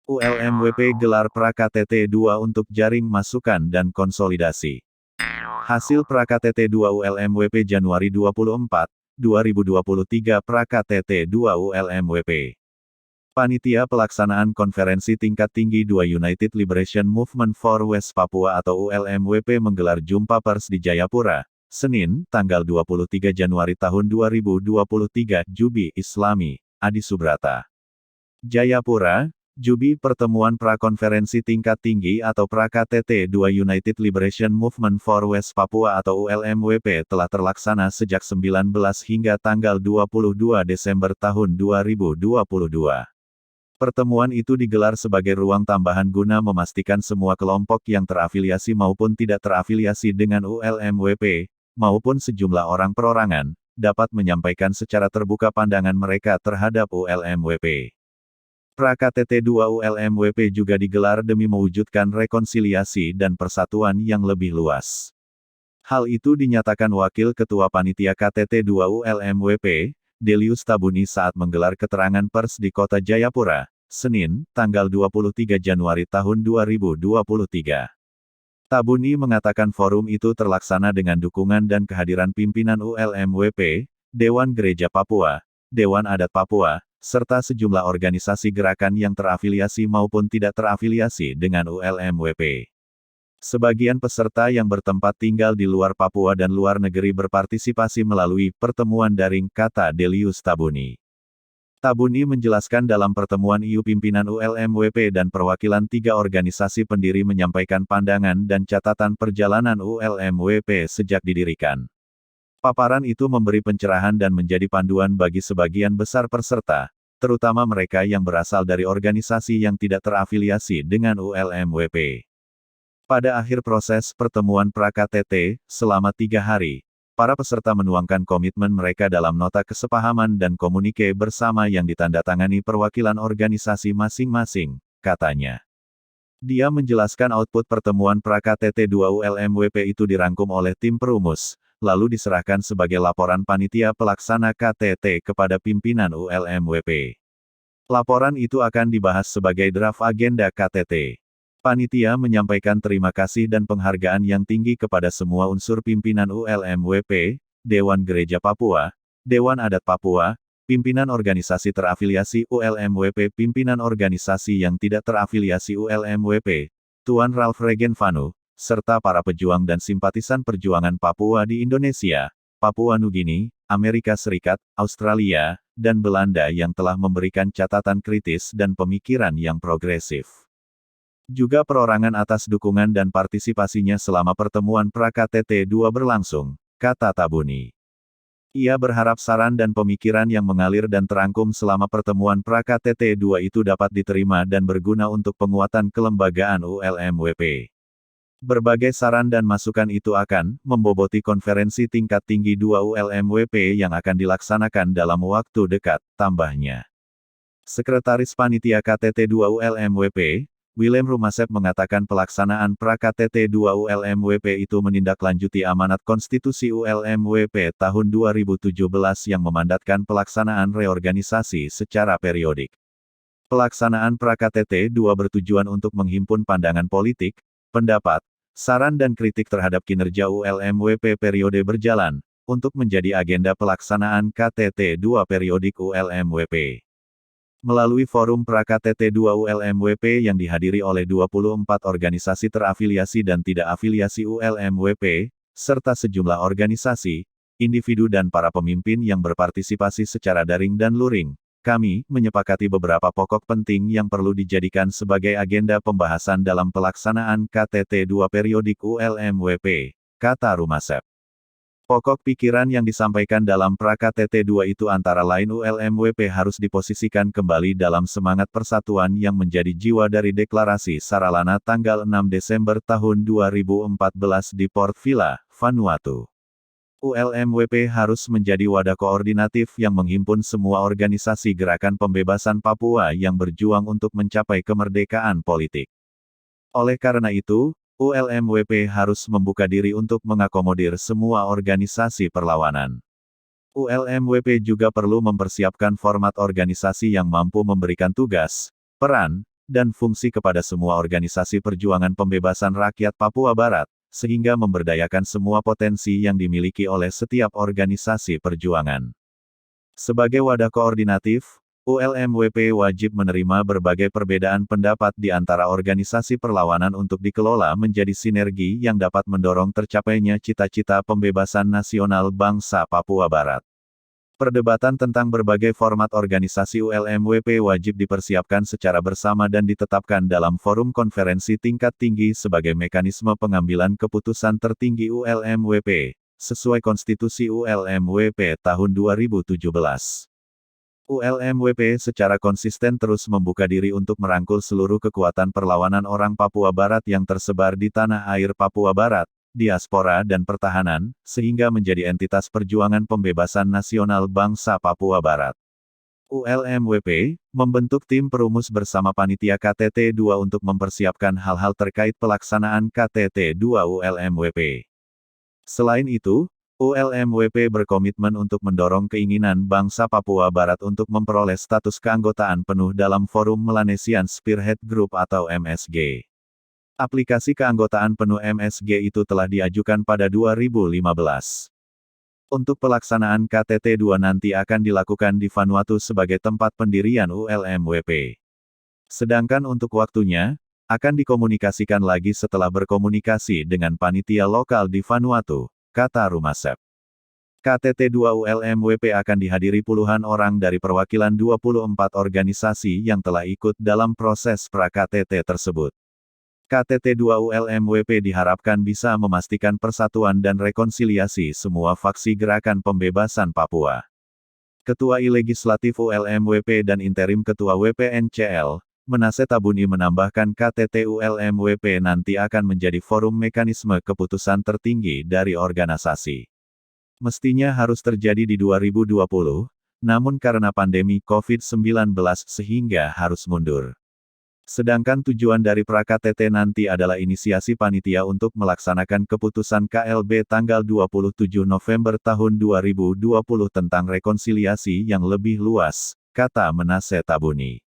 ULMWP gelar pra-KTT2 untuk jaring masukan dan konsolidasi. Hasil pra-KTT2 ULMWP Januari 24, 2023 pra-KTT2 ULMWP. Panitia Pelaksanaan Konferensi Tingkat Tinggi 2 United Liberation Movement for West Papua atau ULMWP menggelar jumpa pers di Jayapura, Senin, tanggal 23 Januari tahun 2023, Jubi Islami, Adi Subrata. Jayapura, Jubi Pertemuan Prakonferensi Tingkat Tinggi atau pra-KTT2 United Liberation Movement for West Papua atau ULMWP telah terlaksana sejak 19 hingga tanggal 22 Desember tahun 2022. Pertemuan itu digelar sebagai ruang tambahan guna memastikan semua kelompok yang terafiliasi maupun tidak terafiliasi dengan ULMWP, maupun sejumlah orang perorangan, dapat menyampaikan secara terbuka pandangan mereka terhadap ULMWP. Pra-KTT2 ULMWP juga digelar demi mewujudkan rekonsiliasi dan persatuan yang lebih luas. Hal itu dinyatakan Wakil Ketua Panitia KTT2 ULMWP, Delius Tabuni saat menggelar keterangan pers di Kota Jayapura, Senin, tanggal 23 Januari tahun 2023. Tabuni mengatakan forum itu terlaksana dengan dukungan dan kehadiran pimpinan ULMWP, Dewan Gereja Papua, Dewan Adat Papua, serta sejumlah organisasi gerakan yang terafiliasi maupun tidak terafiliasi dengan ULMWP. Sebagian peserta yang bertempat tinggal di luar Papua dan luar negeri berpartisipasi melalui pertemuan daring, kata Delius Tabuni. Tabuni menjelaskan dalam pertemuan itu pimpinan ULMWP dan perwakilan 3 organisasi pendiri menyampaikan pandangan dan catatan perjalanan ULMWP sejak didirikan. Paparan itu memberi pencerahan dan menjadi panduan bagi sebagian besar peserta, terutama mereka yang berasal dari organisasi yang tidak terafiliasi dengan ULMWP. Pada akhir proses pertemuan pra-KTT, selama 3 hari, para peserta menuangkan komitmen mereka dalam nota kesepahaman dan komunike bersama yang ditandatangani perwakilan organisasi masing-masing, katanya. Dia menjelaskan output pertemuan pra-KTT2 ULMWP itu dirangkum oleh tim perumus, lalu diserahkan sebagai laporan panitia pelaksana KTT kepada pimpinan ULMWP. Laporan itu akan dibahas sebagai draft agenda KTT. Panitia menyampaikan terima kasih dan penghargaan yang tinggi kepada semua unsur pimpinan ULMWP, Dewan Gereja Papua, Dewan Adat Papua, pimpinan organisasi terafiliasi ULMWP, pimpinan organisasi yang tidak terafiliasi ULMWP, Tuan Ralph Regenvanu, serta para pejuang dan simpatisan perjuangan Papua di Indonesia, Papua Nugini, Amerika Serikat, Australia, dan Belanda yang telah memberikan catatan kritis dan pemikiran yang progresif. Juga perorangan atas dukungan dan partisipasinya selama pertemuan pra-KTT2 berlangsung, kata Tabuni. Ia berharap saran dan pemikiran yang mengalir dan terangkum selama pertemuan pra-KTT2 itu dapat diterima dan berguna untuk penguatan kelembagaan ULMWP. Berbagai saran dan masukan itu akan memboboti konferensi tingkat tinggi 2 ULMWP yang akan dilaksanakan dalam waktu dekat, tambahnya. Sekretaris Panitia KTT2 ULMWP, Willem Rumasep mengatakan pelaksanaan pra-KTT2 ULMWP itu menindaklanjuti amanat konstitusi ULMWP tahun 2017 yang memandatkan pelaksanaan reorganisasi secara periodik. Pelaksanaan pra-KTT2 bertujuan untuk menghimpun pandangan politik, pendapat, saran dan kritik terhadap kinerja ULMWP periode berjalan, untuk menjadi agenda pelaksanaan KTT2 periodik ULMWP. Melalui forum pra-KTT2 ULMWP yang dihadiri oleh 24 organisasi terafiliasi dan tidak afiliasi ULMWP, serta sejumlah organisasi, individu dan para pemimpin yang berpartisipasi secara daring dan luring, kami menyepakati beberapa pokok penting yang perlu dijadikan sebagai agenda pembahasan dalam pelaksanaan KTT2 periodik ULMWP, kata Rumasep. Pokok pikiran yang disampaikan dalam pra-KTT2 itu antara lain ULMWP harus diposisikan kembali dalam semangat persatuan yang menjadi jiwa dari Deklarasi Saralana tanggal 6 Desember tahun 2014 di Port Vila, Vanuatu. ULMWP harus menjadi wadah koordinatif yang menghimpun semua organisasi gerakan pembebasan Papua yang berjuang untuk mencapai kemerdekaan politik. Oleh karena itu, ULMWP harus membuka diri untuk mengakomodir semua organisasi perlawanan. ULMWP juga perlu mempersiapkan format organisasi yang mampu memberikan tugas, peran, dan fungsi kepada semua organisasi perjuangan pembebasan rakyat Papua Barat, sehingga memberdayakan semua potensi yang dimiliki oleh setiap organisasi perjuangan. Sebagai wadah koordinatif, ULMWP wajib menerima berbagai perbedaan pendapat di antara organisasi perlawanan untuk dikelola menjadi sinergi yang dapat mendorong tercapainya cita-cita pembebasan nasional bangsa Papua Barat. Perdebatan tentang berbagai format organisasi ULMWP wajib dipersiapkan secara bersama dan ditetapkan dalam forum konferensi tingkat tinggi sebagai mekanisme pengambilan keputusan tertinggi ULMWP, sesuai Konstitusi ULMWP tahun 2017. ULMWP secara konsisten terus membuka diri untuk merangkul seluruh kekuatan perlawanan orang Papua Barat yang tersebar di tanah air Papua Barat, diaspora dan pertahanan, sehingga menjadi entitas perjuangan pembebasan nasional bangsa Papua Barat. ULMWP membentuk tim perumus bersama panitia KTT 2 untuk mempersiapkan hal-hal terkait pelaksanaan KTT 2 ULMWP. Selain itu, ULMWP berkomitmen untuk mendorong keinginan bangsa Papua Barat untuk memperoleh status keanggotaan penuh dalam Forum Melanesian Spearhead Group atau MSG. Aplikasi keanggotaan penuh MSG itu telah diajukan pada 2015. Untuk pelaksanaan KTT 2 nanti akan dilakukan di Vanuatu sebagai tempat pendirian ULMWP. Sedangkan untuk waktunya, akan dikomunikasikan lagi setelah berkomunikasi dengan panitia lokal di Vanuatu, kata Rumasep. KTT 2 ULMWP akan dihadiri puluhan orang dari perwakilan 24 organisasi yang telah ikut dalam proses pra-KTT tersebut. KTT 2 ULMWP diharapkan bisa memastikan persatuan dan rekonsiliasi semua faksi gerakan pembebasan Papua. Ketua I-Legislatif ULMWP dan Interim Ketua WPNCL, Menase Tabuni menambahkan KTT ULMWP nanti akan menjadi forum mekanisme keputusan tertinggi dari organisasi. Mestinya harus terjadi di 2020, namun karena pandemi COVID-19 sehingga harus mundur. Sedangkan tujuan dari pra-KTT nanti adalah inisiasi panitia untuk melaksanakan keputusan KLB tanggal 27 November tahun 2020 tentang rekonsiliasi yang lebih luas, kata Menase Tabuni.